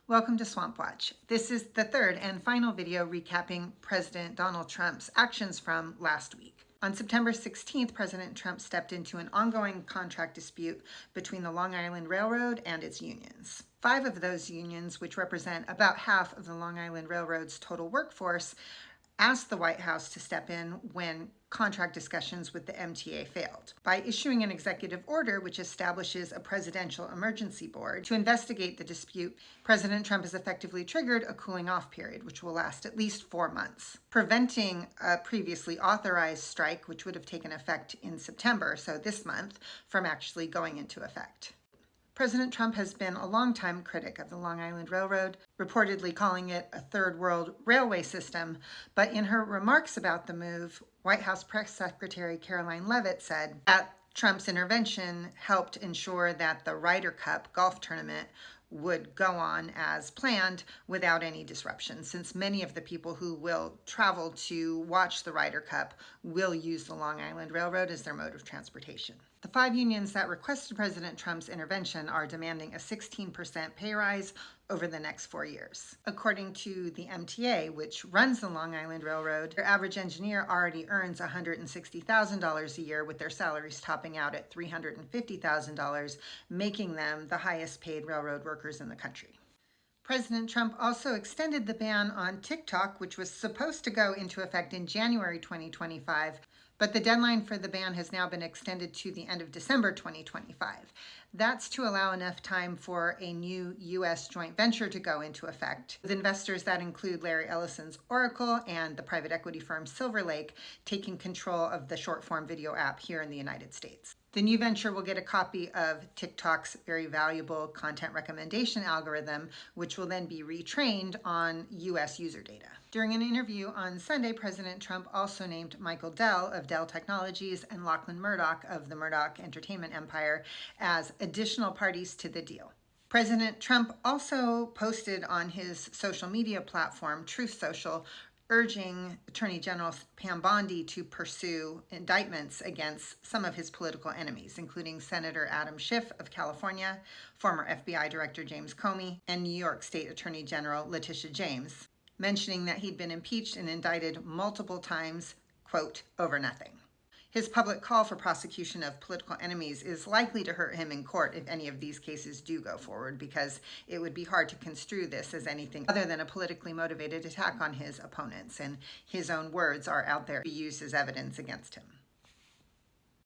Welcome to Swamp Watch. This is the third and final video recapping President Donald Trump's actions from last week. On September 16th, President Trump stepped into an ongoing contract dispute between the Long Island Railroad and its unions. 5 of those unions, which represent about half of the Long Island Railroad's total workforce, asked the White House to step in when contract discussions with the MTA failed by issuing an executive order which establishes a presidential emergency board to investigate the dispute. President Trump has effectively triggered a cooling off period which will last at least 4 months, preventing a previously authorized strike which would have taken effect in September, so this month, from actually going into effect. President Trump has been a longtime critic of the Long Island Railroad, reportedly calling it a third world railway system, but in her remarks about the move, White House Press Secretary Karoline Leavitt said that Trump's intervention helped ensure that the Ryder Cup golf tournament would go on as planned without any disruption, since many of the people who will travel to watch the Ryder Cup will use the Long Island Railroad as their mode of transportation. The 5 unions that requested President Trump's intervention are demanding a 16% pay rise over the next 4 years. According to the MTA, which runs the Long Island Railroad, their average engineer already earns $160,000 a year, with their salaries topping out at $350,000, making them the highest paid railroad workers in the country. President Trump also extended the ban on TikTok, which was supposed to go into effect in January 2025, but the deadline for the ban has now been extended to the end of December 2025. That's to allow enough time for a new U.S. joint venture to go into effect, with investors that include Larry Ellison's Oracle and the private equity firm Silver Lake taking control of the short-form video app here in the United States. The new venture will get a copy of TikTok's very valuable content recommendation algorithm, which will then be retrained on U.S. user data. During an interview on Sunday, President Trump also named Michael Dell of Dell Technologies and Lachlan Murdoch of the Murdoch Entertainment Empire as additional parties to the deal. President Trump also posted on his social media platform, Truth Social, urging Attorney General Pam Bondi to pursue indictments against some of his political enemies, including Senator Adam Schiff of California, former FBI Director James Comey, and New York State Attorney General Letitia James, mentioning that he'd been impeached and indicted multiple times, quote, over nothing. His public call for prosecution of political enemies is likely to hurt him in court if any of these cases do go forward, because it would be hard to construe this as anything other than a politically motivated attack on his opponents, and his own words are out there to be used as evidence against him.